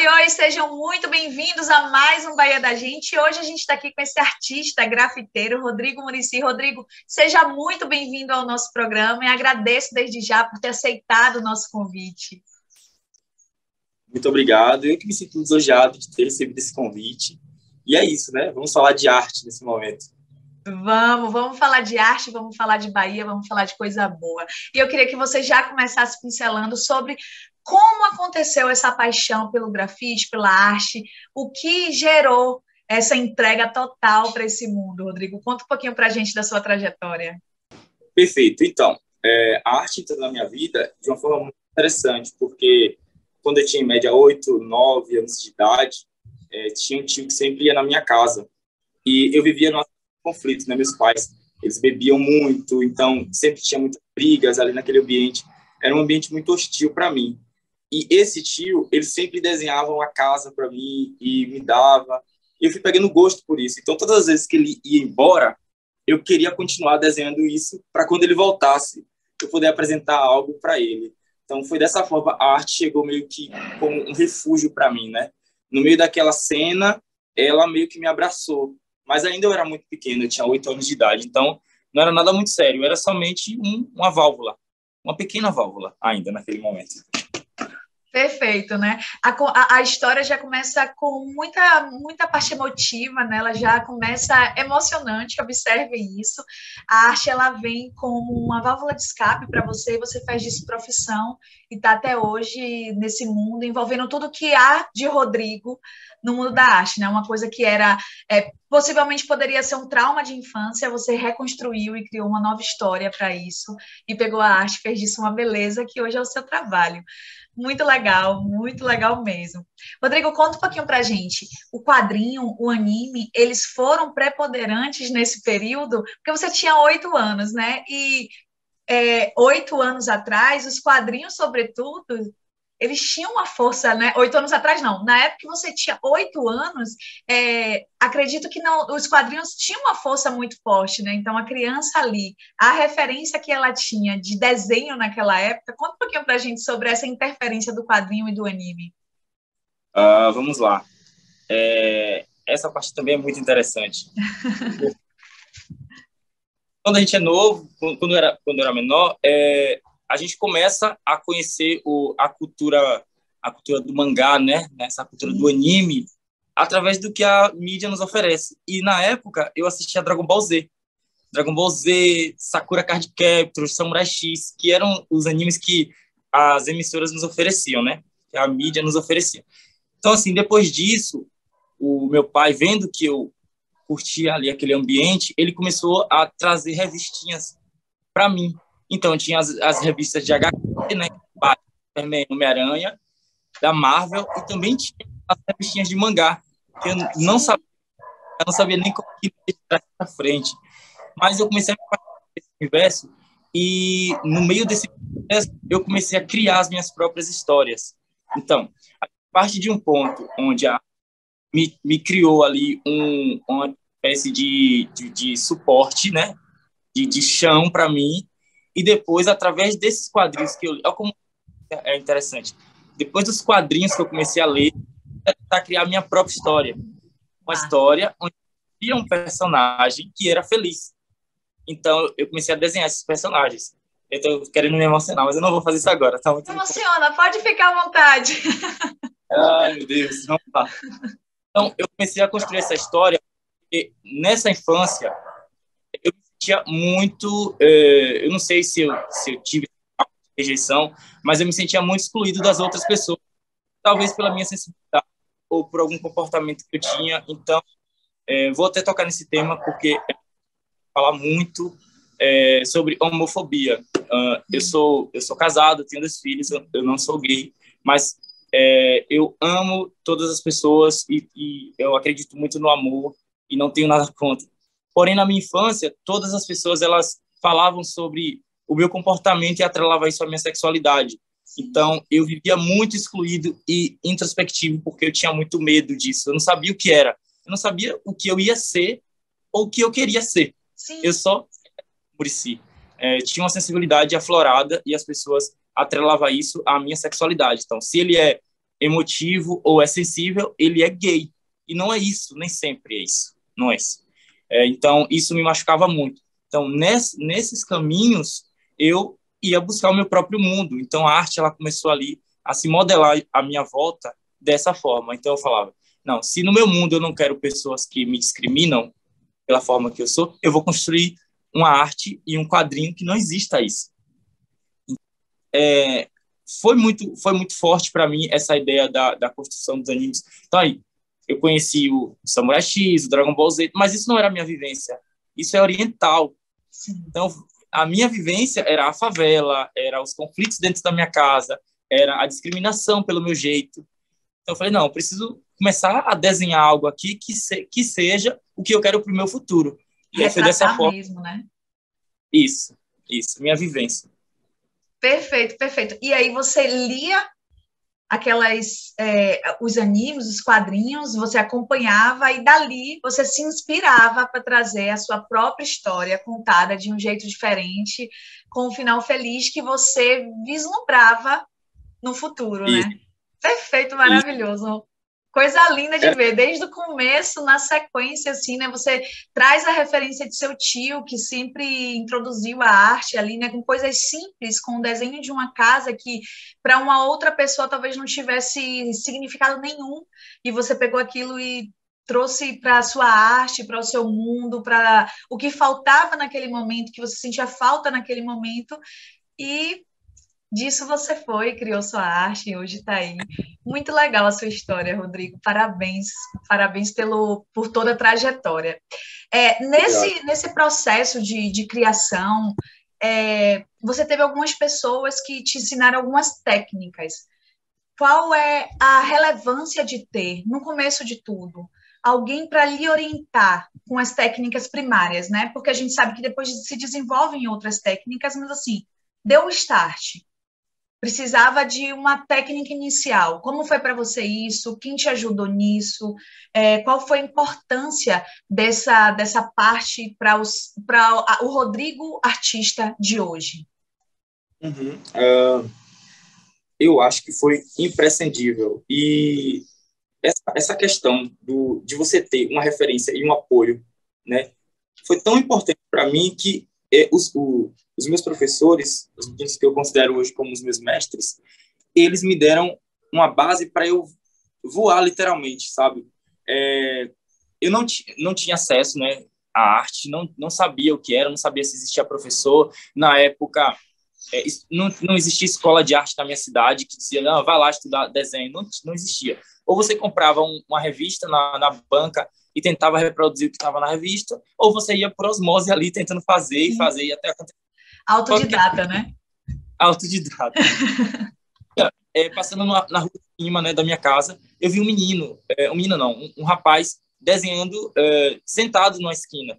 Oi, oi, sejam muito bem-vindos a mais um Bahia da Gente. Hoje a gente está aqui com esse artista grafiteiro, Rodrigo Muricy. Rodrigo, seja muito bem-vindo ao nosso programa e agradeço desde já por ter aceitado o nosso convite. Muito obrigado. Eu que me sinto lisonjeado de ter recebido esse convite. E é isso, né? Vamos falar de arte nesse momento. Vamos falar de arte, vamos falar de Bahia, vamos falar de coisa boa. E eu queria que você já começasse pincelando sobre como aconteceu essa paixão pelo grafite, pela arte, o que gerou essa entrega total para esse mundo, Rodrigo. Conta um pouquinho para a gente da sua trajetória. Perfeito. Então, a arte entrou na minha vida de uma forma muito interessante, porque quando eu tinha, em média, 8, 9 anos de idade, tinha um tio que sempre ia na minha casa. E eu vivia num conflito, né? Meus pais, eles bebiam muito, então sempre tinha muitas brigas ali naquele ambiente. Era um ambiente muito hostil para mim. E esse tio, ele sempre desenhava uma casa para mim e me dava. E eu fui pegando gosto por isso. Então, todas as vezes que ele ia embora, eu queria continuar desenhando isso para quando ele voltasse, eu poder apresentar algo para ele. Então, foi dessa forma, a arte chegou meio que como um refúgio para mim, né? No meio daquela cena, ela meio que me abraçou. Mas ainda eu era muito pequeno, eu tinha 8 anos de idade. Então, não era nada muito sério, era somente uma válvula, uma pequena válvula ainda naquele momento. Perfeito, né? A história já começa com muita parte emotiva, né? Ela já começa emocionante, observe isso. A arte, ela vem como uma válvula de escape para você, você faz disso profissão e está até hoje nesse mundo, envolvendo tudo que há de Rodrigo no mundo da arte, né? Uma coisa que era, possivelmente poderia ser um trauma de infância, você reconstruiu e criou uma nova história para isso, e pegou a arte, fez disso uma beleza que hoje é o seu trabalho. Muito legal mesmo. Rodrigo, conta um pouquinho pra gente. O quadrinho, o anime, eles foram preponderantes nesse período? Porque você tinha 8 anos, né? E 8 anos atrás, os quadrinhos, sobretudo, eles tinham uma força, né? 8 anos atrás, não. Na época que você tinha 8 anos, acredito que não, os quadrinhos tinham uma força muito forte, né? Então, a criança ali, a referência que ela tinha de desenho naquela época, conta um pouquinho pra gente sobre essa interferência do quadrinho e do anime. Vamos lá. Essa parte também é muito interessante. Quando a gente é novo, quando eu era menor, a gente começa a conhecer a cultura do mangá, né? Essa cultura do anime, através do que a mídia nos oferece. E na época eu assistia Dragon Ball Z, Sakura Card Captor, Samurai X, que eram os animes que as emissoras nos ofereciam, né? Que a mídia nos oferecia. Então, assim, depois disso, o meu pai, vendo que eu curtia ali aquele ambiente, ele começou a trazer revistinhas para mim. Então, tinha as revistas de HQ, né? Superman, Homem-Aranha, da Marvel, e também tinha as revistinhas de mangá, que eu não sabia nem como que entrar para frente. Mas eu comecei a me apaixonar por esse universo, e no meio desse processo, eu comecei a criar as minhas próprias histórias. Então, a partir de um ponto onde me criou ali uma espécie de suporte, né? De chão para mim, e depois, através desses quadrinhos que eu li, olha como é interessante, depois dos quadrinhos que eu comecei a ler, a criar a minha própria história. Uma história onde havia um personagem que era feliz. Então, eu comecei a desenhar esses personagens. Eu estou querendo me emocionar, mas eu não vou fazer isso agora. Tá muito emociona, pode ficar à vontade. Ai, meu Deus, vamos lá. Então, eu comecei a construir essa história porque nessa infância eu me sentia muito... eu não sei se eu tive rejeição, mas eu me sentia muito excluído das outras pessoas, talvez pela minha sensibilidade ou por algum comportamento que eu tinha. Então, vou até tocar nesse tema porque falar muito sobre homofobia. Eu sou casado, tenho 2 filhos, eu não sou gay, mas eu amo todas as pessoas e eu acredito muito no amor e não tenho nada contra. Porém, na minha infância, todas as pessoas elas falavam sobre o meu comportamento e atrelavam isso à minha sexualidade. Então, eu vivia muito excluído e introspectivo porque eu tinha muito medo disso. Eu não sabia o que era. Eu não sabia o que eu ia ser ou o que eu queria ser. Sim. Eu só, por si, tinha uma sensibilidade aflorada e as pessoas atrelavam isso à minha sexualidade. Então, se ele é emotivo ou é sensível, ele é gay. E não é isso, nem sempre é isso. Não é isso. Então, isso me machucava muito. Então, nesses caminhos, eu ia buscar o meu próprio mundo. Então, a arte ela começou ali a se modelar à minha volta dessa forma. Então, eu falava, não, se no meu mundo eu não quero pessoas que me discriminam pela forma que eu sou, eu vou construir uma arte e um quadrinho que não exista isso. Foi muito forte para mim essa ideia da construção dos animes. Então, aí, eu conheci o Samurai X, o Dragon Ball Z, mas isso não era a minha vivência. Isso é oriental. Sim. Então, a minha vivência era a favela, era os conflitos dentro da minha casa, era a discriminação pelo meu jeito. Então, eu falei, não, eu preciso começar a desenhar algo aqui que seja o que eu quero para o meu futuro. E aí foi dessa forma. Mesmo, né? Isso, minha vivência. Perfeito, perfeito. E aí você lia os animes, os quadrinhos, você acompanhava e dali você se inspirava para trazer a sua própria história contada de um jeito diferente, com um final feliz que você vislumbrava no futuro, Isso. né? Perfeito, maravilhoso. Coisa linda de ver, desde o começo, na sequência, assim, né? Você traz a referência de seu tio, que sempre introduziu a arte ali, né? Com coisas simples, com o desenho de uma casa que, para uma outra pessoa, talvez não tivesse significado nenhum, e você pegou aquilo e trouxe para a sua arte, para o seu mundo, para o que faltava naquele momento, que você sentia falta naquele momento, e disso você foi, criou sua arte e hoje está aí. Muito legal a sua história, Rodrigo. Parabéns, parabéns por toda a trajetória. Nesse processo de criação, você teve algumas pessoas que te ensinaram algumas técnicas. Qual é a relevância de ter, no começo de tudo, alguém para lhe orientar com as técnicas primárias, né? Porque a gente sabe que depois se desenvolvem outras técnicas, mas assim, deu o start. Precisava de uma técnica inicial. Como foi para você isso? Quem te ajudou nisso? Qual foi a importância dessa parte para o Rodrigo artista de hoje? Eu acho que foi imprescindível. E essa questão de você ter uma referência e um apoio, né, foi tão importante para mim que os meus professores, os meninos que eu considero hoje como os meus mestres, eles me deram uma base para eu voar literalmente, sabe? Eu não tinha acesso, né, à arte, não sabia o que era, não sabia se existia professor. Na época, não existia escola de arte na minha cidade que dizia, não, vai lá estudar desenho. Não existia. Ou você comprava uma revista na banca e tentava reproduzir o que estava na revista, ou você ia por osmose ali tentando fazer e fazer e até acontecer. Autodidata, né? Autodidata. Passando na rua de cima, né, da minha casa, eu vi um menino, um rapaz desenhando sentado numa esquina.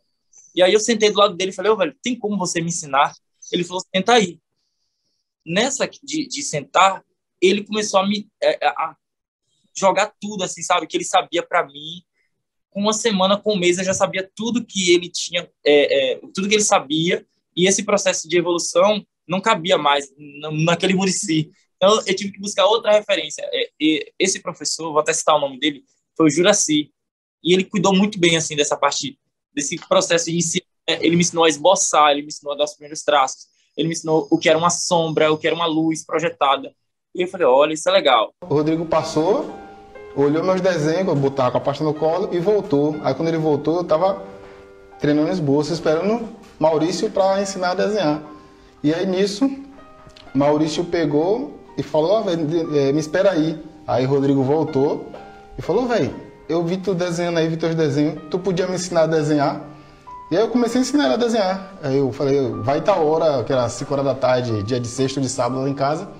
E aí eu sentei do lado dele e falei, velho, tem como você me ensinar? Ele falou, senta aí. Nessa de sentar, ele começou a jogar tudo, assim, sabe? Que ele sabia para mim. Com uma semana, com um mês, eu já sabia tudo que ele tinha, tudo que ele sabia. E esse processo de evolução não cabia mais naquele Muricy. Então, eu tive que buscar outra referência. Esse professor, vou até citar o nome dele, foi o Juraci. E ele cuidou muito bem, assim, dessa parte, desse processo inicial. Ele me ensinou a esboçar, ele me ensinou a dar os primeiros traços. Ele me ensinou o que era uma sombra, o que era uma luz projetada. E eu falei, olha, isso é legal. O Rodrigo passou, olhou meus desenhos, eu botava com a pasta no colo e voltou. Aí quando ele voltou, eu estava treinando esboço, esperando Maurício para ensinar a desenhar. E aí nisso, Maurício pegou e falou, me espera aí. Aí o Rodrigo voltou e falou, velho, eu vi tu desenhando aí, vi teus desenhos, tu podia me ensinar a desenhar? E aí eu comecei a ensinar ela a desenhar. Aí eu falei, vai tal hora, que era 5 horas da tarde, dia de sexta ou de sábado lá em casa,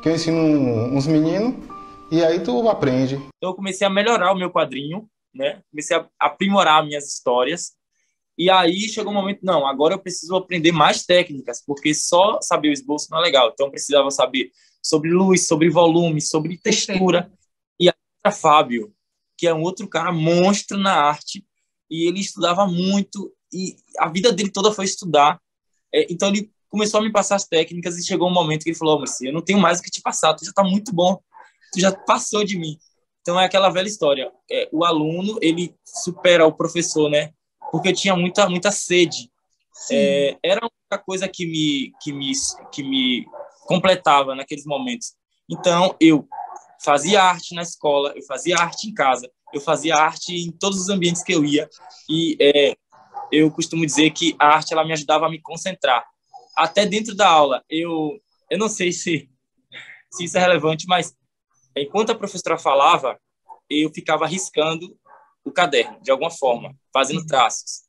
que eu ensino uns meninos, e aí tu aprende. Então eu comecei a melhorar o meu quadrinho, né? Comecei a aprimorar minhas histórias. E aí chegou um momento, não, agora eu preciso aprender mais técnicas, porque só saber o esboço não é legal. Então eu precisava saber sobre luz, sobre volume, sobre textura. E aí entra Fábio, que é um outro cara monstro na arte, e ele estudava muito, e a vida dele toda foi estudar. Então ele começou a me passar as técnicas e chegou um momento que ele falou, mas eu não tenho mais o que te passar, tu já está muito bom. tu já passou de mim. Então, é aquela velha história. O aluno, ele supera o professor, né? Porque eu tinha muita sede. Era uma coisa que me completava naqueles momentos. Então, eu fazia arte na escola, eu fazia arte em casa, eu fazia arte em todos os ambientes que eu ia. E eu costumo dizer que a arte ela me ajudava a me concentrar. Até dentro da aula, eu não sei se isso é relevante, mas enquanto a professora falava, eu ficava riscando o caderno, de alguma forma, fazendo traços.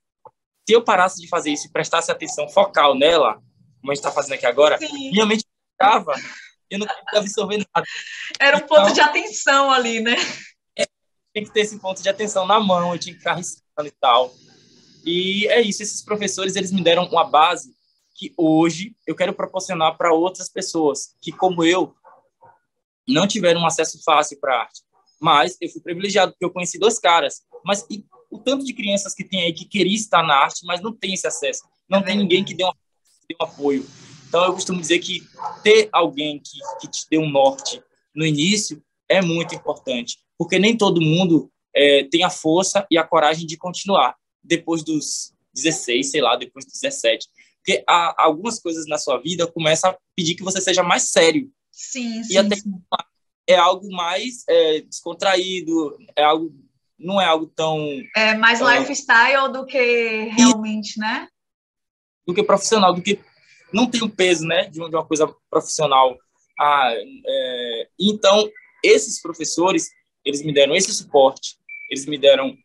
Se eu parasse de fazer isso e prestasse atenção focal nela, como a gente está fazendo aqui agora, Sim. minha mente ficava, eu não conseguia absorver nada. Era um ponto de atenção ali, né? Tem que ter esse ponto de atenção na mão, eu tinha que ficar riscando e tal. E é isso, esses professores, eles me deram uma base que hoje eu quero proporcionar para outras pessoas que, como eu, não tiveram um acesso fácil para a arte. Mas eu fui privilegiado porque eu conheci 2 caras. Mas o tanto de crianças que tem aí que queria estar na arte, mas não tem esse acesso. Não tem ninguém que dê um apoio. Então, eu costumo dizer que ter alguém que te dê um norte no início é muito importante. Porque nem todo mundo tem a força e a coragem de continuar depois dos 16, sei lá, depois dos 17. Porque algumas coisas na sua vida começam a pedir que você seja mais sério. Sim, E até é algo mais descontraído, não é algo tão... mais lifestyle do que realmente, né? Do que profissional, do que não tem o peso, né, de uma coisa profissional. Então, esses professores, eles me deram esse suporte, eles me deram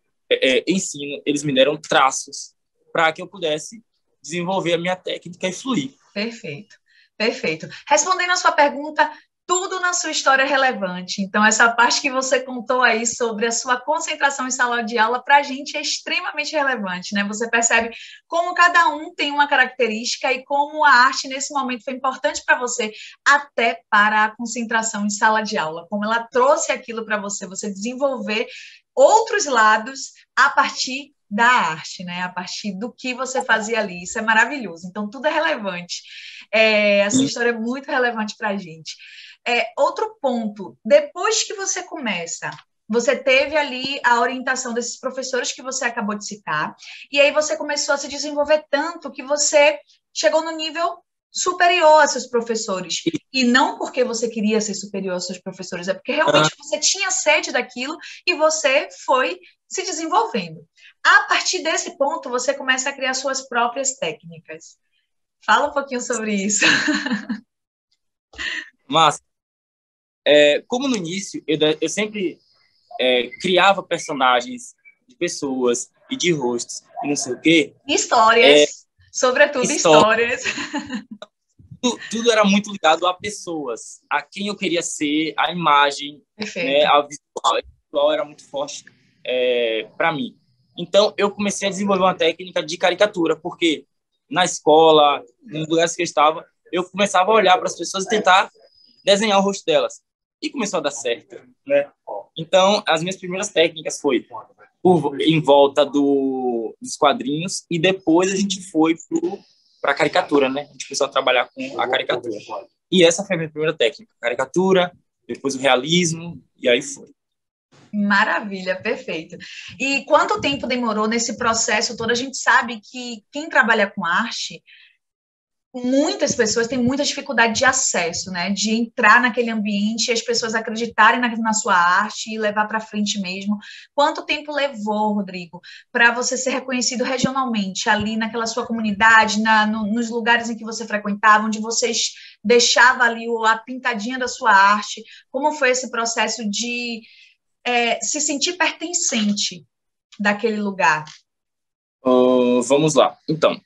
ensino, eles me deram traços para que eu pudesse desenvolver a minha técnica e fluir. Perfeito, perfeito. Respondendo a sua pergunta, tudo na sua história é relevante. Então, essa parte que você contou aí sobre a sua concentração em sala de aula, para a gente é extremamente relevante, né? Você percebe como cada um tem uma característica e como a arte, nesse momento, foi importante para você, até para a concentração em sala de aula. Como ela trouxe aquilo para você desenvolver outros lados a partir da arte, né? A partir do que você fazia ali. Isso é maravilhoso. Então, tudo é relevante. Essa história é muito relevante para a gente. Outro ponto, depois que você começa, você teve ali a orientação desses professores que você acabou de citar, e aí você começou a se desenvolver tanto que você chegou no nível superior a seus professores. E não porque você queria ser superior aos seus professores, é porque realmente você tinha sede daquilo e você foi se desenvolvendo. A partir desse ponto, você começa a criar suas próprias técnicas. Fala um pouquinho sobre isso. Mas, como no início, eu sempre criava personagens de pessoas e de rostos, e não sei o quê. Histórias, sobretudo histórias. Tudo era muito ligado a pessoas, a quem eu queria ser, a imagem, né, a visual era muito forte para mim. Então, eu comecei a desenvolver uma técnica de caricatura, porque na escola, nos lugares que eu estava, eu começava a olhar para as pessoas e tentar desenhar o rosto delas. E começou a dar certo, né? Então, as minhas primeiras técnicas foi em volta dos quadrinhos e depois a gente foi para a caricatura, né? A gente começou a trabalhar com a caricatura. E essa foi a minha primeira técnica. Caricatura, depois o realismo, e aí foi. Maravilha, perfeito. E quanto tempo demorou nesse processo todo? A gente sabe que quem trabalha com arte, muitas pessoas têm muita dificuldade de acesso, né? De entrar naquele ambiente e as pessoas acreditarem na sua arte e levar para frente mesmo. Quanto tempo levou, Rodrigo, para você ser reconhecido regionalmente, ali naquela sua comunidade, nos lugares em que você frequentava, onde vocês deixavam ali a pintadinha da sua arte? Como foi esse processo de se sentir pertencente daquele lugar? Vamos lá. Então,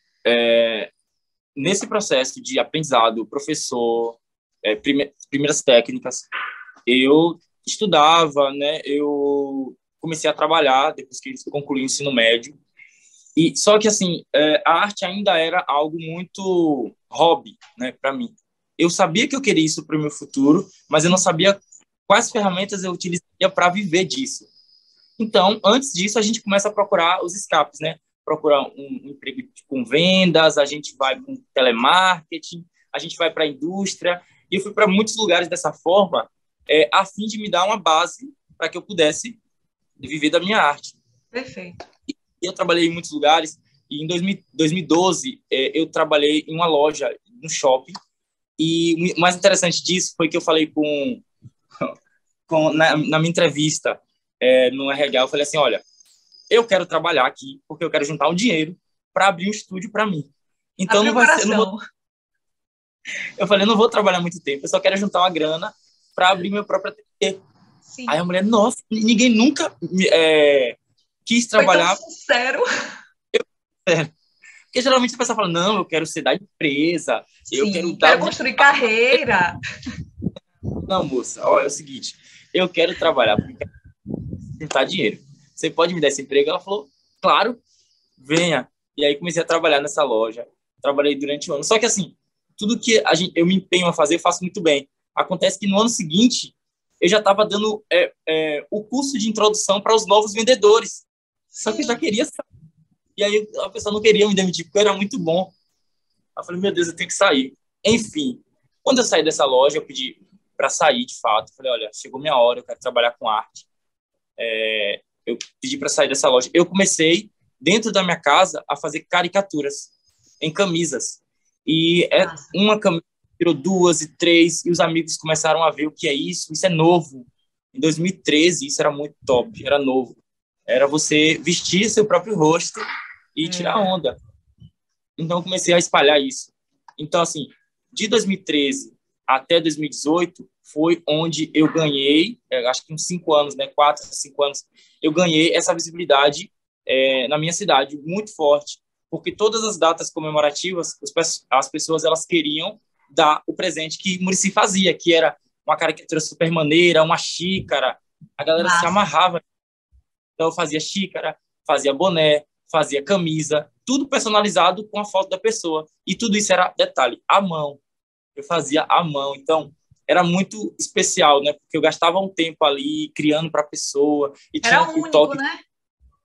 nesse processo de aprendizado, professor, primeiras técnicas, eu estudava, né? Eu comecei a trabalhar depois que eu concluí o ensino médio. E só que assim, a arte ainda era algo muito hobby, né, para mim. Eu sabia que eu queria isso para o meu futuro, mas eu não sabia quais ferramentas eu utilizaria para viver disso. Então, antes disso, a gente começa a procurar os escapes, né? Procurar um emprego com vendas, a gente vai com telemarketing, a gente vai para a indústria. E eu fui para muitos lugares dessa forma a fim de me dar uma base para que eu pudesse viver da minha arte. Perfeito. Eu trabalhei em muitos lugares, e em 2012 eu trabalhei em uma loja, no shopping, e o mais interessante disso foi que eu falei na minha entrevista no RH, eu falei assim, olha, eu quero trabalhar aqui porque eu quero juntar um dinheiro para abrir um estúdio para mim. Então não vai ser, eu falei, eu não vou trabalhar muito tempo, eu só quero juntar uma grana para abrir meu próprio ateliê. Sim. Aí a mulher, nossa, ninguém nunca quis trabalhar. Foi tão sincero. Porque geralmente a pessoa fala, não, eu quero ser da empresa, eu quero construir carreira. Não, moça, olha, é o seguinte, eu quero trabalhar porque quero juntar dinheiro. Você pode me dar esse emprego? Ela falou, claro, venha. E aí comecei a trabalhar nessa loja, trabalhei durante o ano. Só que assim, tudo que eu me empenho a fazer, eu faço muito bem. Acontece que no ano seguinte, eu já estava dando o curso de introdução para os novos vendedores. Só que eu já queria sair. E aí a pessoa não queria me demitir, porque eu era muito bom. Eu falei, meu Deus, eu tenho que sair. Enfim, quando eu saí dessa loja, eu pedi para sair, de fato. Eu falei, olha, chegou minha hora, eu quero trabalhar com arte. Eu pedi para sair dessa loja. Eu comecei, dentro da minha casa, a fazer caricaturas em camisas. E uma camisa virou 2 e 3, e os amigos começaram a ver o que é isso. Isso é novo. Em 2013, isso era muito top, era novo. Era você vestir seu próprio rosto e tirar onda. Então, eu comecei a espalhar isso. Então, assim, de 2013 até 2018, foi onde eu ganhei, acho que uns 5 anos, né, 4, 5 anos, eu ganhei essa visibilidade na minha cidade, muito forte, porque todas as datas comemorativas, as pessoas elas queriam dar o presente que Muricy fazia, que era uma caricatura super maneira, uma xícara, a galera se amarrava. Então, eu fazia xícara, fazia boné, fazia camisa, tudo personalizado com a foto da pessoa. E tudo isso era, detalhe, à mão. Eu fazia à mão. Então, era muito especial, né? Porque eu gastava um tempo ali criando para a pessoa. E era tinha único, toque. né?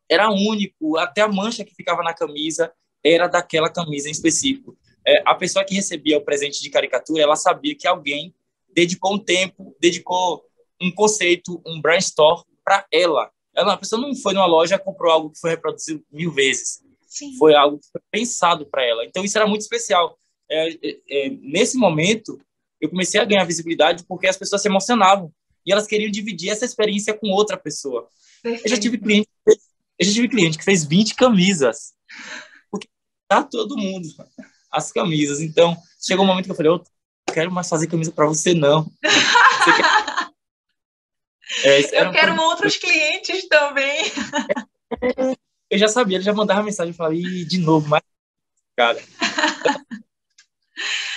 Era único. Até a mancha que ficava na camisa era daquela camisa em específico. A pessoa que recebia o presente de caricatura, ela sabia que alguém dedicou um tempo, dedicou um conceito, um brainstorm para ela. A pessoa não foi numa loja e comprou algo que foi reproduzido 1000 vezes. Sim. Foi algo que foi pensado para ela. Então, isso era muito especial. Nesse momento, eu comecei a ganhar visibilidade porque as pessoas se emocionavam e elas queriam dividir essa experiência com outra pessoa. Perfeito. Eu já tive cliente que fez 20 camisas. Porque dá todo mundo as camisas. Então, chegou um momento que eu falei, eu não quero mais fazer camisa para você, não. Você quer... eu quero outros clientes também. Eu já sabia, ele já mandava mensagem e falava, de novo, mais cara.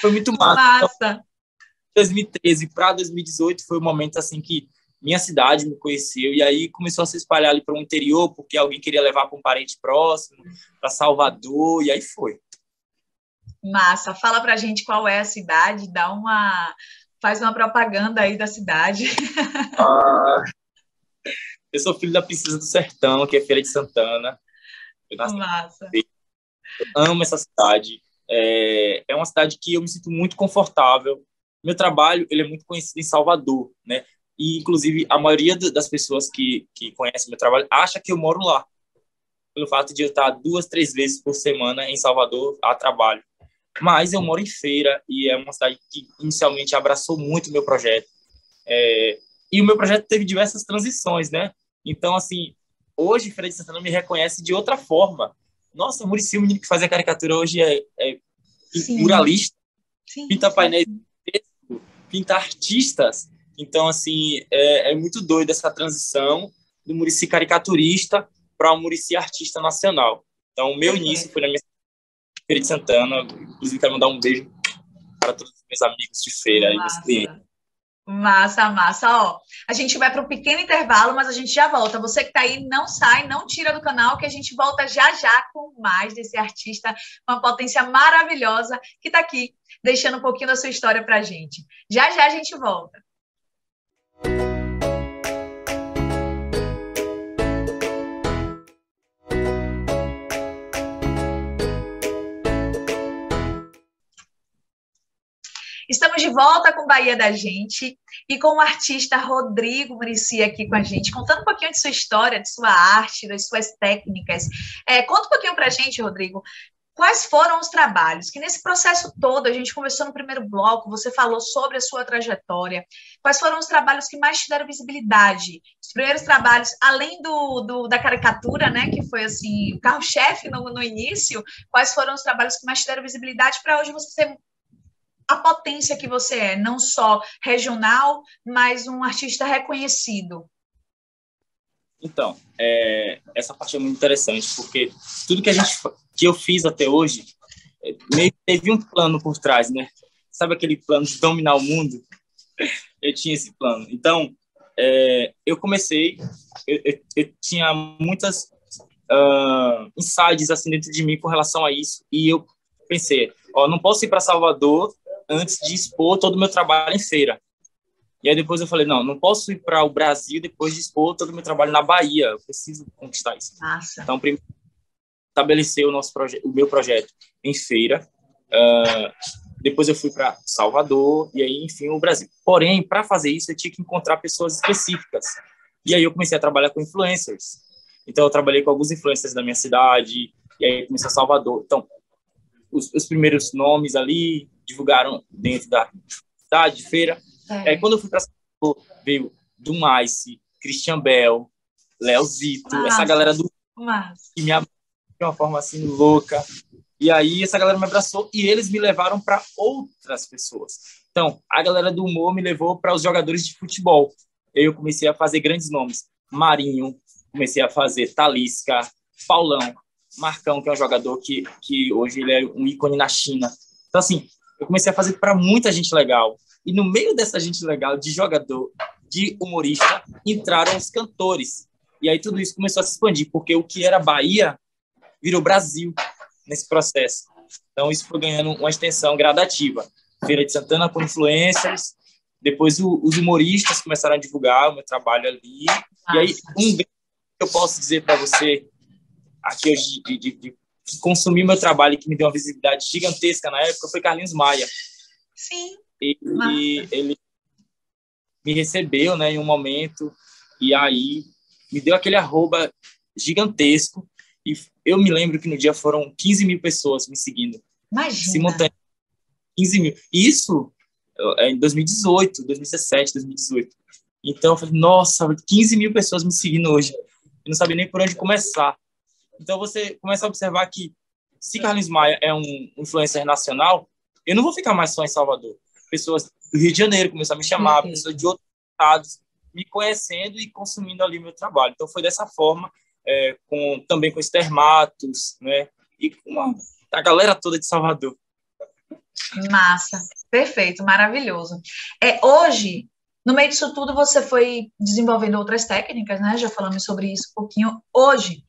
Foi muito massa. Então, 2013 para 2018 foi o momento assim que minha cidade me conheceu e aí começou a se espalhar ali para o interior, porque alguém queria levar para um parente próximo, para Salvador, e aí foi. Massa. Fala pra gente qual é a cidade, faz uma propaganda aí da cidade. Eu sou filho da Princesa do Sertão, que é Feira de Santana. Massa. Eu amo essa cidade. É uma cidade que eu me sinto muito confortável. Meu trabalho ele é muito conhecido em Salvador, né? E, inclusive, a maioria das pessoas que conhecem meu trabalho acha que eu moro lá, pelo fato de eu estar 2, 3 vezes por semana em Salvador a trabalho. Mas eu moro em Feira e é uma cidade que inicialmente abraçou muito o meu projeto. E o meu projeto teve diversas transições, né? Então, assim, hoje Feira de Santana me reconhece de outra forma. Nossa, o Muricy, o menino que fazia caricatura, hoje é muralista, pinta painéis, pinta artistas. Então, assim, é muito doido essa transição do Muricy caricaturista para o Muricy artista nacional. Então, o meu início foi na minha Feira de Santana. Inclusive, quero mandar um beijo para todos os meus amigos de feira e meus clientes. Massa, massa. Ó, a gente vai para um pequeno intervalo, mas a gente já volta. Você que está aí, não sai, não tira do canal, que a gente volta já já com mais desse artista com uma potência maravilhosa que está aqui, deixando um pouquinho da sua história para a gente. Já já a gente volta. Estamos de volta com Bahia da Gente e com o artista Rodrigo Muricy aqui com a gente, contando um pouquinho de sua história, de sua arte, das suas técnicas. Conta um pouquinho para a gente, Rodrigo, quais foram os trabalhos que nesse processo todo, a gente conversou no primeiro bloco, você falou sobre a sua trajetória, quais foram os trabalhos que mais te deram visibilidade? Os primeiros trabalhos, além da caricatura, né, que foi assim, o carro-chefe no início, quais foram os trabalhos que mais te deram visibilidade para hoje você ser a potência que você é, não só regional, mas um artista reconhecido? Então, essa parte é muito interessante, porque tudo que eu fiz até hoje, meio que teve um plano por trás, né? Sabe aquele plano de dominar o mundo? Eu tinha esse plano. Então, eu comecei, eu tinha muitas insights assim dentro de mim com relação a isso, e eu pensei, não posso ir para Salvador antes de expor todo o meu trabalho em feira. E aí depois eu falei, não posso ir para o Brasil depois de expor todo o meu trabalho na Bahia, eu preciso conquistar isso. Nossa. Então, primeiro, estabelecer o meu projeto em feira, depois eu fui para Salvador, e aí, enfim, o Brasil. Porém, para fazer isso, eu tinha que encontrar pessoas específicas. E aí eu comecei a trabalhar com influencers. Então, eu trabalhei com alguns influencers da minha cidade, e aí comecei a Salvador. Então, os primeiros nomes ali divulgaram dentro da cidade, de feira. Quando eu fui para Salvador, veio Dumaice, Christian Bell, Leozito, essa galera que me abraçou de uma forma assim louca. E aí essa galera me abraçou e eles me levaram para outras pessoas. Então, a galera do humor me levou para os jogadores de futebol. Eu comecei a fazer grandes nomes. Marinho, comecei a fazer Talisca, Paulão, Marcão, que é um jogador que hoje ele é um ícone na China. Então, assim, eu comecei a fazer para muita gente legal. E no meio dessa gente legal, de jogador, de humorista, entraram os cantores. E aí tudo isso começou a se expandir, porque o que era Bahia virou Brasil nesse processo. Então, isso foi ganhando uma extensão gradativa. Feira de Santana com influencers, depois os humoristas começaram a divulgar o meu trabalho ali. E aí, que eu posso dizer para você aqui hoje, de consumir meu trabalho, que me deu uma visibilidade gigantesca na época, foi Carlinhos Maia. Sim. E ele me recebeu, né, em um momento, e aí me deu aquele arroba gigantesco, e eu me lembro que no dia foram 15 mil pessoas me seguindo. Imagina. Simultâneo. 15 mil. Isso em 2018, 2017, 2018. Então eu falei, nossa, 15 mil pessoas me seguindo hoje. Eu não sabia nem por onde começar. Então você começa a observar que se Carlinhos Maia é um influencer nacional, eu não vou ficar mais só em Salvador. Pessoas do Rio de Janeiro começaram a me chamar, pessoas de outros estados me conhecendo e consumindo ali meu trabalho. Então foi dessa forma, também com Esther Matos, né? E com a galera toda de Salvador. Massa, perfeito, maravilhoso. Hoje, no meio disso tudo, você foi desenvolvendo outras técnicas, né? Já falamos sobre isso um pouquinho. Hoje,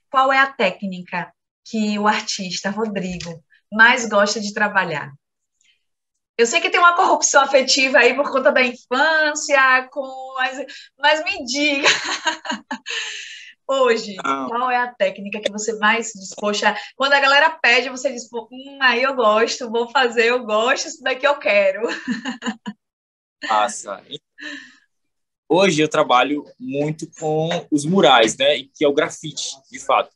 qual é a técnica que o artista Rodrigo mais gosta de trabalhar? Eu sei que tem uma corrupção afetiva aí por conta da infância, mas me diga, hoje, qual é a técnica que você mais diz, poxa, quando a galera pede, você diz, aí eu gosto, vou fazer, eu gosto, isso daqui eu quero. Nossa. Hoje eu trabalho muito com os murais, né, que é o grafite, de fato.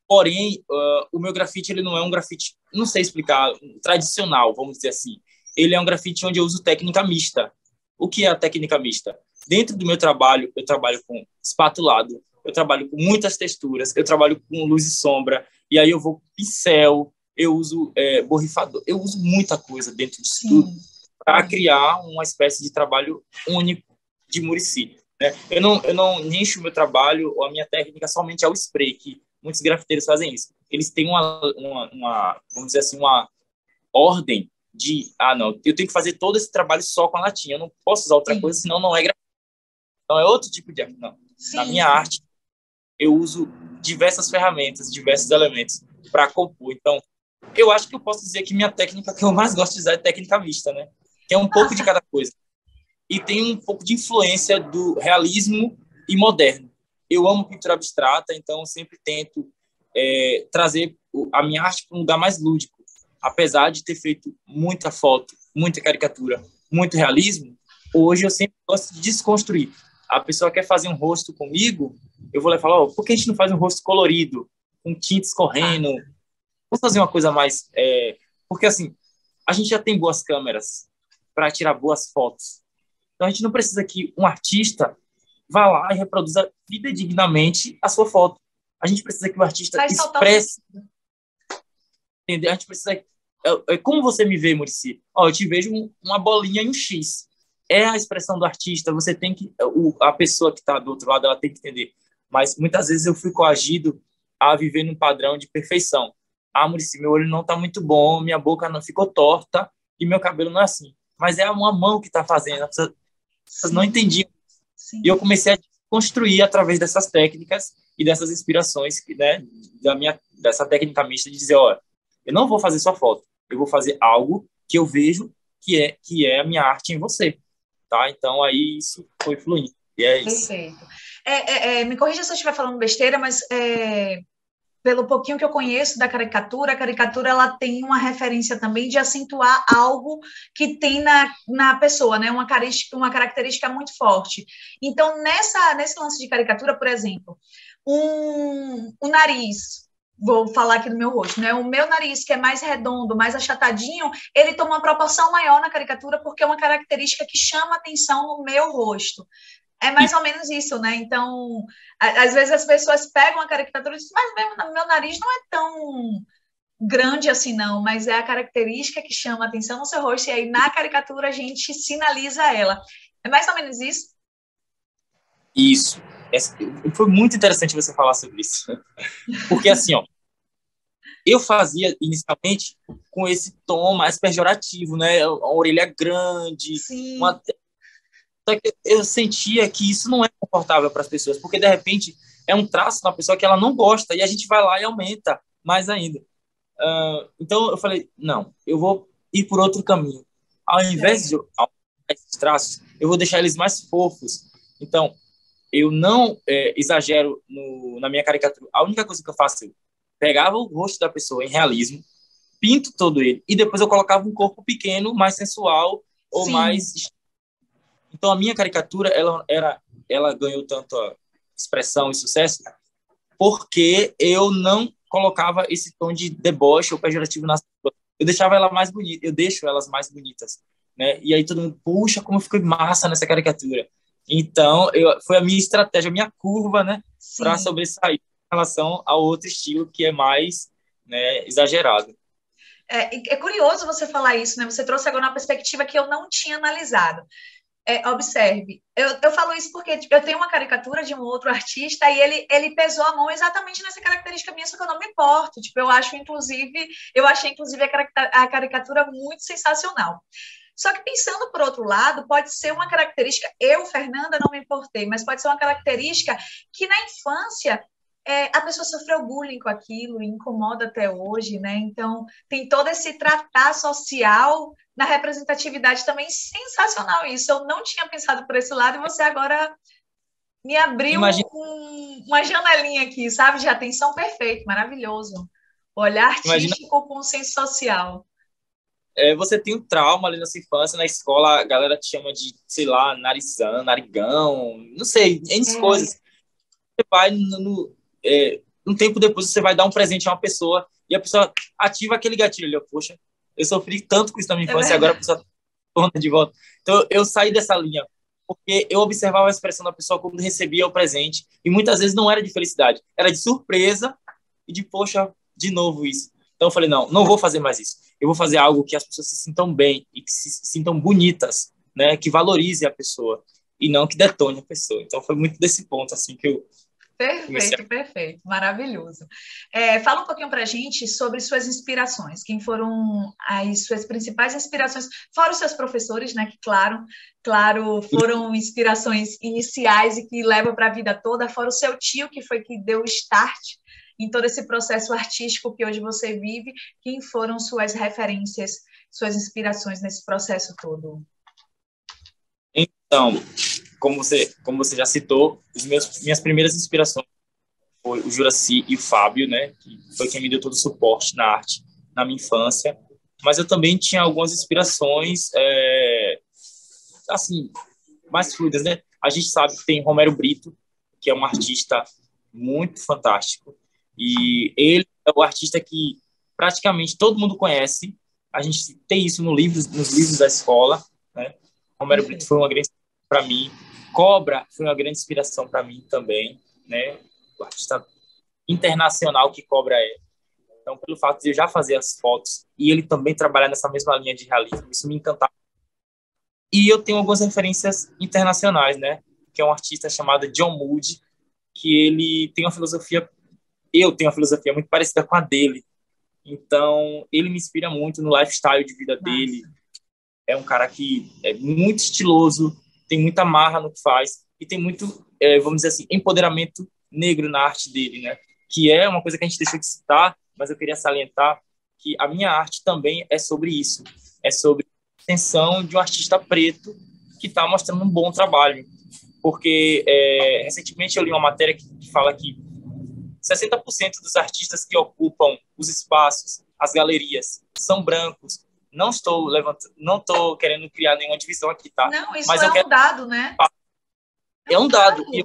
Porém, o meu grafite, ele não é um grafite, não sei explicar, tradicional, vamos dizer assim. Ele é um grafite onde eu uso técnica mista. O que é a técnica mista? Dentro do meu trabalho, eu trabalho com espatulado, eu trabalho com muitas texturas, eu trabalho com luz e sombra, e aí eu vou com pincel, eu uso borrifador, eu uso muita coisa dentro disso tudo para criar uma espécie de trabalho único de Muricy, né? Eu não encho o meu trabalho ou a minha técnica somente ao spray, que muitos grafiteiros fazem isso. Eles têm uma vamos dizer assim, uma ordem de, não, eu tenho que fazer todo esse trabalho só com a latinha, eu não posso usar outra coisa, senão não é grafite. Então é outro tipo de arte. Não. Na minha arte, eu uso diversas ferramentas, diversos elementos para compor. Então, eu acho que eu posso dizer que minha técnica que eu mais gosto de usar é técnica mista, né? Que é um pouco de cada coisa. E tem um pouco de influência do realismo e moderno. Eu amo pintura abstrata, então eu sempre tento trazer a minha arte para um lugar mais lúdico. Apesar de ter feito muita foto, muita caricatura, muito realismo, hoje eu sempre gosto de desconstruir. A pessoa quer fazer um rosto comigo, eu vou lá e falar, oh, por que a gente não faz um rosto colorido, com tinta escorrendo? Vamos fazer uma coisa mais... Porque, assim, a gente já tem boas câmeras para tirar boas fotos. Então, a gente não precisa que um artista vá lá e reproduza fidedignamente a sua foto. A gente precisa que o artista expresse. Entendeu? A gente precisa... Como você me vê, Muricy? Eu te vejo uma bolinha e um X. É a expressão do artista. Você tem que... A pessoa que está do outro lado, ela tem que entender. Mas, muitas vezes, eu fui coagido a viver num padrão de perfeição. Muricy, meu olho não está muito bom, minha boca não ficou torta e meu cabelo não é assim. Mas é uma mão que está fazendo. As pessoas não entendiam. Sim. E eu comecei a construir através dessas técnicas e dessas inspirações, né, dessa técnica mista de dizer, olha, eu não vou fazer sua foto, eu vou fazer algo que eu vejo que é a minha arte em você, tá? Então, aí isso foi fluindo. E é isso. Perfeito. Me corrija se eu estiver falando besteira, mas pelo pouquinho que eu conheço da caricatura, a caricatura ela tem uma referência também de acentuar algo que tem na pessoa, né? Uma característica muito forte. Então, nesse lance de caricatura, por exemplo, o nariz, vou falar aqui do meu rosto, né? O meu nariz, que é mais redondo, mais achatadinho, ele toma uma proporção maior na caricatura porque é uma característica que chama atenção no meu rosto. É mais ou menos isso, né? Então, às vezes as pessoas pegam a caricatura e dizem, mas mesmo meu nariz não é tão grande assim, não, mas é a característica que chama a atenção no seu rosto, e aí na caricatura a gente sinaliza ela. É mais ou menos isso? Isso. Foi muito interessante você falar sobre isso. Porque, assim, eu fazia inicialmente com esse tom mais pejorativo, né? Uma orelha grande, Sim. Só que eu sentia que isso não é confortável para as pessoas, porque, de repente, é um traço na pessoa que ela não gosta, e a gente vai lá e aumenta mais ainda. Então, eu falei, não, eu vou ir por outro caminho. Ao invés de aumentar esses traços, eu vou deixar eles mais fofos. Então, eu não exagero na minha caricatura. A única coisa que eu faço, eu pegava o rosto da pessoa em realismo, pinto todo ele, e depois eu colocava um corpo pequeno, mais sensual, ou mais... Então, a minha caricatura, ela ganhou tanto a expressão e sucesso porque eu não colocava esse tom de deboche ou pejorativo nas pessoas. Eu deixava ela mais bonita, eu deixo elas mais bonitas, né? E aí todo mundo, puxa, como ficou massa nessa caricatura. Então, foi a minha estratégia, a minha curva, né, para sobressair em relação ao outro estilo que é mais, né, exagerado. É curioso você falar isso, né? Você trouxe agora uma perspectiva que eu não tinha analisado. Observe, eu falo isso porque tipo, eu tenho uma caricatura de um outro artista e ele pesou a mão exatamente nessa característica minha, só que eu não me importo. Tipo, eu achei inclusive a caricatura muito sensacional. Só que pensando por outro lado, pode ser uma característica, eu, Fernanda, não me importei, mas pode ser uma característica que na infância a pessoa sofreu bullying com aquilo e incomoda até hoje, né? Então, tem todo esse tratar social na representatividade também sensacional isso. Eu não tinha pensado por esse lado e você agora me abriu uma janelinha aqui, sabe? De atenção perfeito, maravilhoso. Olhar artístico com senso social. Você tem um trauma ali na sua infância, na escola, a galera te chama de, sei lá, narizão, narigão, não sei, N coisas. Você vai um tempo depois você vai dar um presente a uma pessoa e a pessoa ativa aquele gatilho. Poxa, eu sofri tanto com isso na minha infância e agora a pessoa torna de volta. Então, eu saí dessa linha porque eu observava a expressão da pessoa quando recebia o presente e muitas vezes não era de felicidade, era de surpresa e de, poxa, de novo isso. Então, eu falei, não vou fazer mais isso. Eu vou fazer algo que as pessoas se sintam bem e que se sintam bonitas, né? Que valorize a pessoa e não que detone a pessoa. Então, foi muito desse ponto assim que eu Perfeito, maravilhoso. Fala um pouquinho para a gente sobre suas inspirações, quem foram as suas principais inspirações, fora os seus professores, né, que claro, foram inspirações iniciais e que levam para a vida toda, fora o seu tio, que foi que deu o start em todo esse processo artístico que hoje você vive, quem foram suas referências, suas inspirações nesse processo todo? Então, como você já citou, minhas primeiras inspirações foi o Juracy e o Fábio, né, que foi quem me deu todo o suporte na arte na minha infância. Mas eu também tinha algumas inspirações assim, mais fluidas, né? A gente sabe que tem Romero Brito, que é um artista muito fantástico, e ele é o artista que praticamente todo mundo conhece. A gente tem isso nos livros da escola, né? Romero Brito foi uma grande inspiração para mim. Cobra foi uma grande inspiração para mim também, né? O artista internacional que Cobra é. Então, pelo fato de eu já fazer as fotos e ele também trabalhar nessa mesma linha de realismo, isso me encantava. E eu tenho algumas referências internacionais, né? Que é um artista chamado John Moody, que ele tem uma filosofia, eu tenho uma filosofia muito parecida com a dele. Então, ele me inspira muito no lifestyle de vida dele. É um cara que é muito estiloso, tem muita marra no que faz e tem muito, vamos dizer assim, empoderamento negro na arte dele, né? Que é uma coisa que a gente deixou de citar, mas eu queria salientar que a minha arte também é sobre isso. É sobre a extensão de um artista preto que está mostrando um bom trabalho. Porque, recentemente, eu li uma matéria que fala que 60% dos artistas que ocupam os espaços, as galerias, são brancos. Não estou querendo criar nenhuma divisão aqui, tá? Não, isso é um dado, né? É um dado. E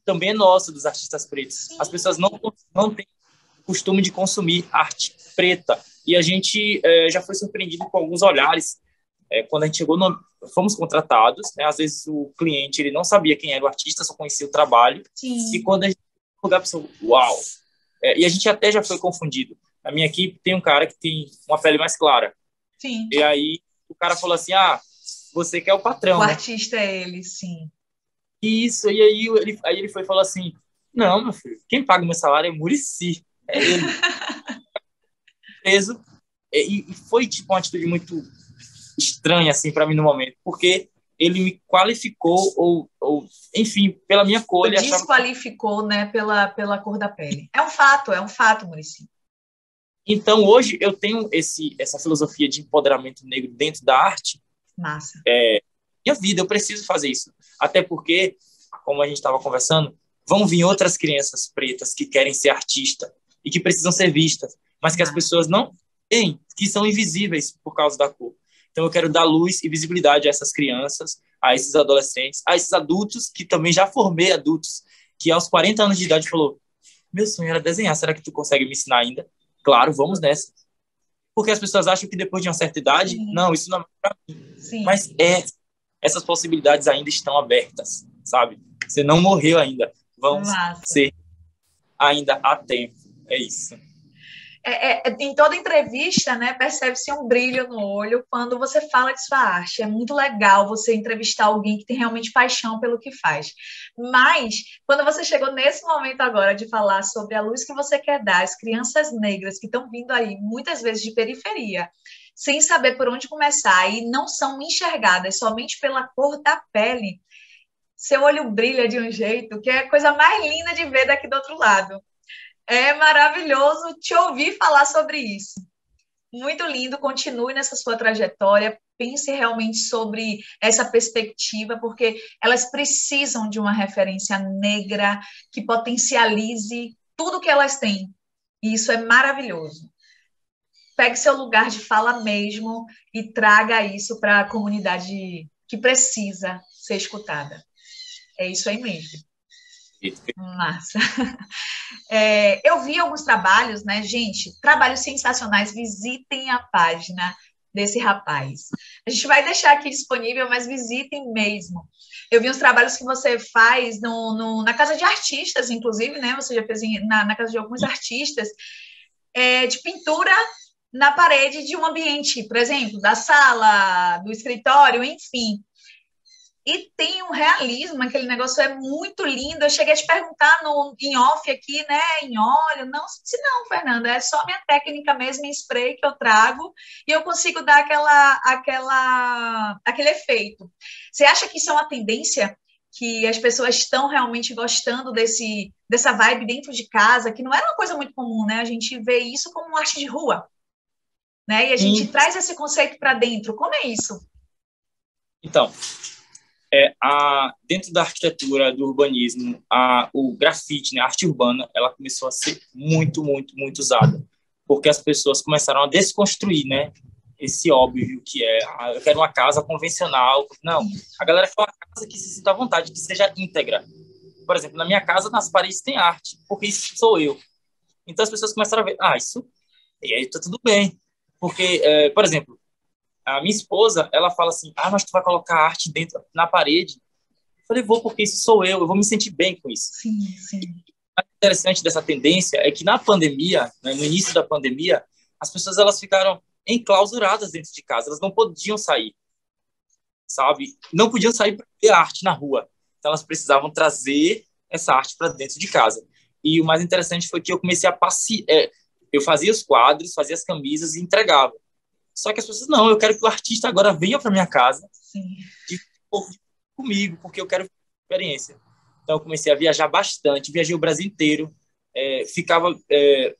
também é nosso, dos artistas pretos. Sim. As pessoas não têm costume de consumir arte preta. E a gente já foi surpreendido com alguns olhares. Quando a gente chegou, fomos contratados, né? Às vezes o cliente ele não sabia quem era o artista, só conhecia o trabalho. Sim. E quando a gente chegou, a pessoa, uau! E a gente até já foi confundido. Na minha equipe tem um cara que tem uma pele mais clara. Sim. E aí o cara falou assim, você que é o patrão, o né? artista é ele, sim. Isso, e aí ele foi e falou assim, não, meu filho, quem paga o meu salário é Muricy, é ele. Preso. E foi tipo uma atitude muito estranha assim para mim no momento, porque ele me qualificou ou enfim, pela minha cor. Ele desqualificou, né, pela cor da pele. É um fato, Muricy. Então, hoje eu tenho essa filosofia de empoderamento negro dentro da arte. Massa. Minha vida, eu preciso fazer isso. Até porque, como a gente estava conversando, vão vir outras crianças pretas que querem ser artista e que precisam ser vistas, mas que as pessoas não têm, que são invisíveis por causa da cor. Então, eu quero dar luz e visibilidade a essas crianças, a esses adolescentes, a esses adultos, que também já formei adultos, que aos 40 anos de idade falou, meu sonho era desenhar, será que tu consegue me ensinar ainda? Claro, vamos nessa. Porque as pessoas acham que depois de uma certa idade, não, isso não é para mim. Sim. Mas essas possibilidades ainda estão abertas, sabe? Você não morreu ainda. Vamos ser ainda a tempo. É isso. Em toda entrevista, né, percebe-se um brilho no olho quando você fala de sua arte. É muito legal você entrevistar alguém que tem realmente paixão pelo que faz. Mas, quando você chegou nesse momento agora de falar sobre a luz que você quer dar às crianças negras que estão vindo aí, muitas vezes de periferia, sem saber por onde começar e não são enxergadas somente pela cor da pele, seu olho brilha de um jeito que é a coisa mais linda de ver daqui do outro lado. É maravilhoso te ouvir falar sobre isso. Muito lindo, continue nessa sua trajetória, pense realmente sobre essa perspectiva, porque elas precisam de uma referência negra que potencialize tudo que elas têm. E isso é maravilhoso. Pegue seu lugar de fala mesmo e traga isso para a comunidade que precisa ser escutada. É isso aí mesmo. Massa. Eu vi alguns trabalhos, né, gente? Trabalhos sensacionais. Visitem a página desse rapaz. A gente vai deixar aqui disponível, mas visitem mesmo. Eu vi os trabalhos que você faz na casa de artistas, inclusive, né? Você já fez na casa de alguns artistas, de pintura na parede de um ambiente, por exemplo, da sala, do escritório, enfim. E tem um realismo, aquele negócio é muito lindo. Eu cheguei a te perguntar em off aqui, né? Em óleo. Não, se não, Fernanda, é só minha técnica mesmo em spray que eu trago e eu consigo dar aquele efeito. Você acha que isso é uma tendência? Que as pessoas estão realmente gostando dessa vibe dentro de casa, que não era uma coisa muito comum, né? A gente vê isso como uma arte de rua, né? E a gente traz esse conceito para dentro. Como é isso? Então, dentro da arquitetura, do urbanismo, o grafite, né, a arte urbana, ela começou a ser muito, muito, muito usada, porque as pessoas começaram a desconstruir, né, esse óbvio que é, eu quero uma casa convencional. Não, a galera quer uma casa que se sinta à vontade, que seja íntegra. Por exemplo, na minha casa, nas paredes tem arte, porque isso sou eu. Então as pessoas começaram a ver, isso, e aí tá tudo bem. Porque, por exemplo, a minha esposa, ela fala assim, mas tu vai colocar arte dentro, na parede? Eu falei, vou, porque isso sou eu vou me sentir bem com isso. Sim, sim. O interessante dessa tendência é que na pandemia, né, no início da pandemia, as pessoas elas ficaram enclausuradas dentro de casa, elas não podiam sair, sabe? Não podiam sair para ver arte na rua. Então elas precisavam trazer essa arte para dentro de casa. E o mais interessante foi que eu comecei a passear, eu fazia os quadros, fazia as camisas e entregava. Só que as pessoas, não, eu quero que o artista agora venha para minha casa e comigo, porque eu quero experiência. Então, eu comecei a viajar bastante, viajei o Brasil inteiro, ficava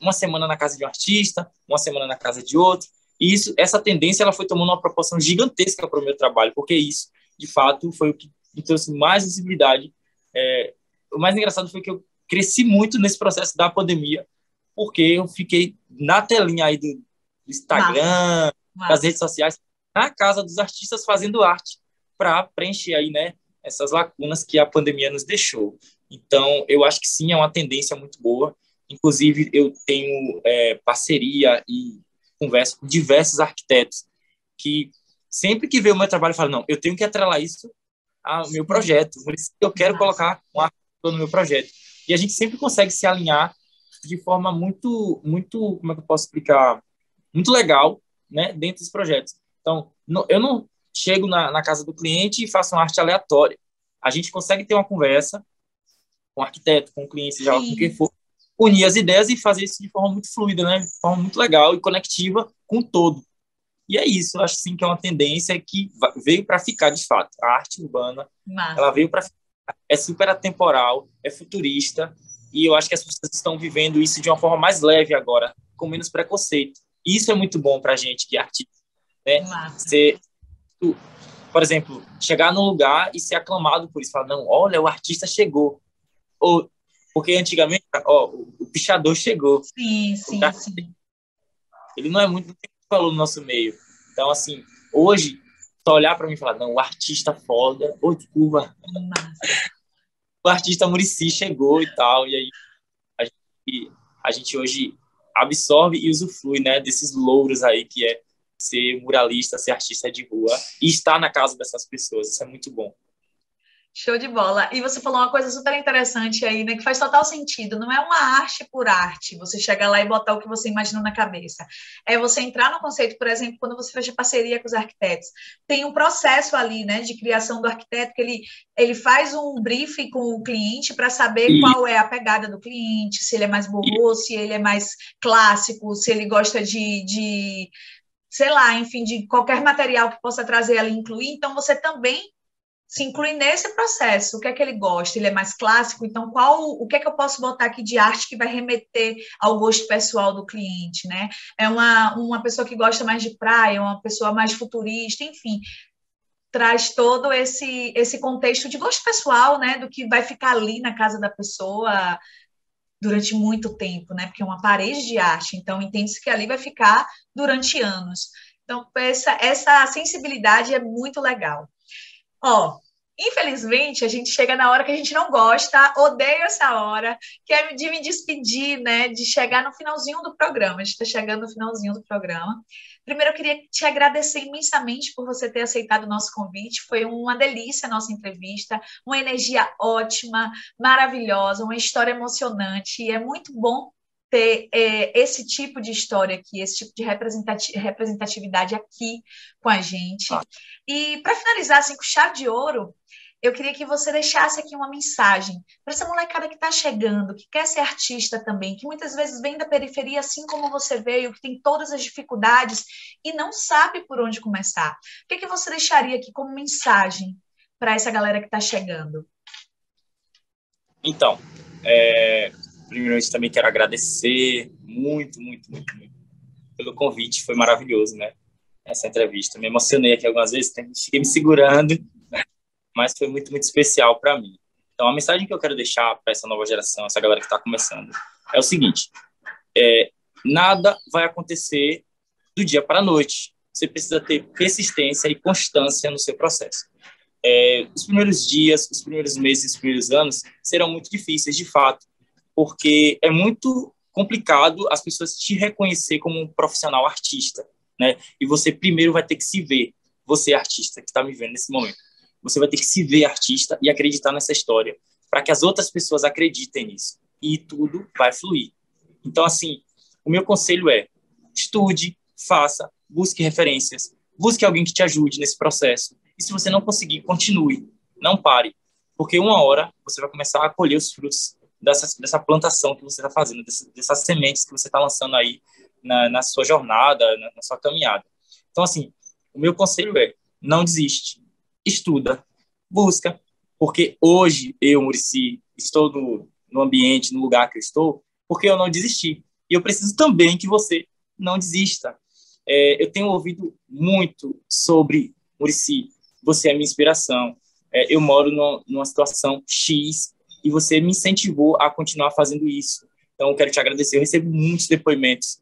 uma semana na casa de um artista, uma semana na casa de outro, e essa tendência ela foi tomando uma proporção gigantesca para o meu trabalho, porque isso, de fato, foi o que me trouxe mais visibilidade. O mais engraçado foi que eu cresci muito nesse processo da pandemia, porque eu fiquei na telinha aí do Instagram, das redes sociais, na casa dos artistas fazendo arte, para preencher aí, né, essas lacunas que a pandemia nos deixou. Então, eu acho que sim, é uma tendência muito boa. Inclusive, eu tenho parceria e converso com diversos arquitetos que sempre que vê o meu trabalho, falam, não, eu tenho que atrelar isso ao meu projeto, por isso que eu quero colocar um arquiteto no meu projeto. E a gente sempre consegue se alinhar de forma muito, muito, como é que eu posso explicar? Muito legal, né, dentro dos projetos. Então, eu não chego na casa do cliente e faço uma arte aleatória. A gente consegue ter uma conversa com o arquiteto, com o cliente, seja lá com quem for, unir as ideias e fazer isso de forma muito fluida, né? De forma muito legal e conectiva com o todo. E é isso, eu acho sim que é uma tendência que veio para ficar de fato. A arte urbana, ela veio para ficar. É super atemporal, é futurista, e eu acho que as pessoas estão vivendo isso de uma forma mais leve agora, com menos preconceito. E isso é muito bom para a gente que é artista, né? Por exemplo, chegar num lugar e ser aclamado por isso, falar, não, olha, o artista chegou. Ou, porque antigamente, o pichador chegou. Sim. Ele não é muito falou no nosso meio. Então, assim, hoje, só olhar para mim e falar, não, o artista foda, desculpa, o artista Muricy chegou e tal, e aí a gente hoje absorve e usufrui, né, desses louros aí que é ser muralista, ser artista de rua e estar na casa dessas pessoas. Isso é muito bom. Show de bola. E você falou uma coisa super interessante aí, né? Que faz total sentido. Não é uma arte por arte, você chegar lá e botar o que você imaginou na cabeça. É você entrar no conceito, por exemplo, quando você fecha parceria com os arquitetos. Tem um processo ali, né, de criação do arquiteto, que ele faz um briefing com o cliente para saber qual é a pegada do cliente, se ele é mais boho, se ele é mais clássico, se ele gosta de sei lá, enfim, de qualquer material que possa trazer ali e incluir. Então, você também se inclui nesse processo. O que é que ele gosta? Ele é mais clássico? Então, o que é que eu posso botar aqui de arte que vai remeter ao gosto pessoal do cliente, né? É uma pessoa que gosta mais de praia, uma pessoa mais futurista, enfim, traz todo esse contexto de gosto pessoal, né? Do que vai ficar ali na casa da pessoa durante muito tempo, né? Porque é uma parede de arte, então entende-se que ali vai ficar durante anos. Então, essa sensibilidade é muito legal. Infelizmente, a gente chega na hora que a gente não gosta, odeio essa hora, que é de me despedir, né? De chegar no finalzinho do programa. A gente está chegando no finalzinho do programa. Primeiro, eu queria te agradecer imensamente por você ter aceitado o nosso convite. Foi uma delícia a nossa entrevista, uma energia ótima, maravilhosa, uma história emocionante. E é muito bom ter esse tipo de história aqui, esse tipo de representatividade aqui com a gente. E para finalizar assim, com chave de ouro, eu queria que você deixasse aqui uma mensagem para essa molecada que está chegando, que quer ser artista também, que muitas vezes vem da periferia, assim como você veio, que tem todas as dificuldades e não sabe por onde começar. O que você deixaria aqui como mensagem para essa galera que está chegando? Então, primeiramente também quero agradecer muito pelo convite, foi maravilhoso, né? Essa entrevista. Me emocionei aqui algumas vezes, fiquei me segurando, mas foi muito especial para mim. Então, a mensagem que eu quero deixar para essa nova geração, essa galera que está começando, é o seguinte: nada vai acontecer do dia para a noite. você precisa ter persistência e constância no seu processo. Os primeiros dias, os primeiros meses, os primeiros anos serão muito difíceis, de fato, porque é muito complicado as pessoas te reconhecer como um profissional artista, né? E você primeiro vai ter que se ver, você artista que está me vendo nesse momento, você vai ter que se ver artista e acreditar nessa história, para que as outras pessoas acreditem nisso, e tudo vai fluir. Então, assim, o meu conselho é: estude, faça, busque referências, busque alguém que te ajude nesse processo. E se você não conseguir, continue, não pare, porque uma hora você vai começar a colher os frutos dessa plantação que você está fazendo, dessas sementes que você está lançando aí na sua jornada, na sua caminhada. Então, assim, o meu conselho é: não desiste, estuda, busca, porque hoje eu, Muricy, estou no ambiente, no lugar que eu estou, porque eu não desisti. E eu preciso também que você não desista. Eu tenho ouvido muito sobre: Muricy, você é minha inspiração. Eu moro numa situação X e você me incentivou a continuar fazendo isso. Então, eu quero te agradecer. Eu recebo muitos depoimentos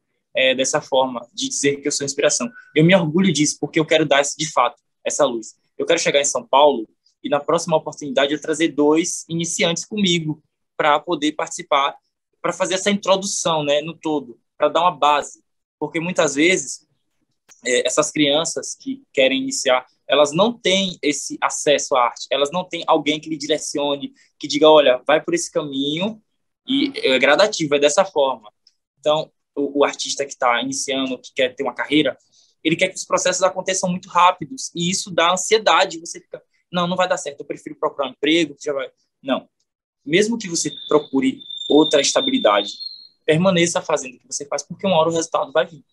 dessa forma, de dizer que eu sou inspiração. Eu me orgulho disso, porque eu quero dar, de fato, essa luz. Eu quero chegar em São Paulo e, na próxima oportunidade, eu trazer 2 iniciantes comigo para poder participar, para fazer essa introdução, né, no todo, para dar uma base. Porque, muitas vezes, essas crianças que querem iniciar, elas não têm esse acesso à arte, elas não têm alguém que lhe direcione, que diga: olha, vai por esse caminho, e é gradativo, é dessa forma. Então, o artista que está iniciando, que quer ter uma carreira, ele quer que os processos aconteçam muito rápidos, e isso dá ansiedade. Você fica: não vai dar certo, eu prefiro procurar um emprego, que já vai... Não. Mesmo que você procure outra estabilidade, permaneça fazendo o que você faz, porque uma hora o resultado vai vir,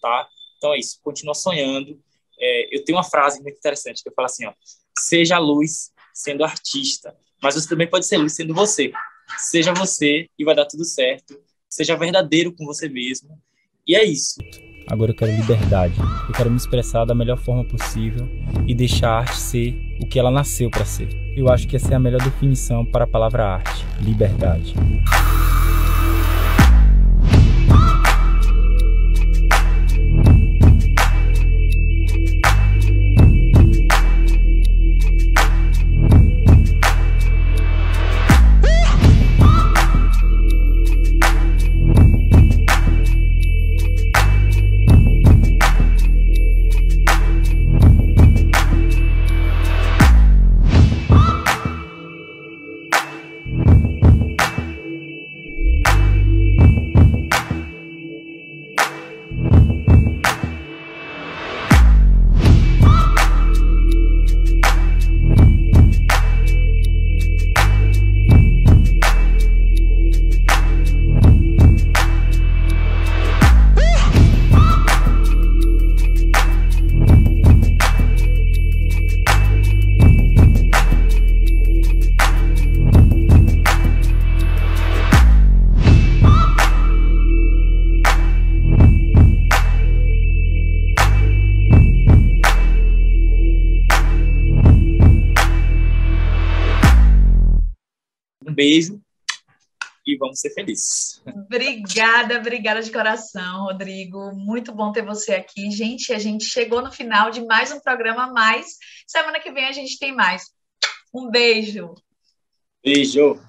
tá? Então é isso, continua sonhando. Eu tenho uma frase muito interessante que eu falo assim: ó, seja luz sendo artista, mas você também pode ser luz sendo você. Seja você e vai dar tudo certo. Seja verdadeiro com você mesmo. E é isso. Agora eu quero liberdade. Eu quero me expressar da melhor forma possível e deixar a arte ser o que ela nasceu para ser. Eu acho que essa é a melhor definição para a palavra arte: liberdade. Um beijo e vamos ser felizes. Obrigada de coração, Rodrigo. Muito bom ter você aqui. Gente, a gente chegou no final de mais um programa, mas semana que vem a gente tem mais. Um beijo. Beijo.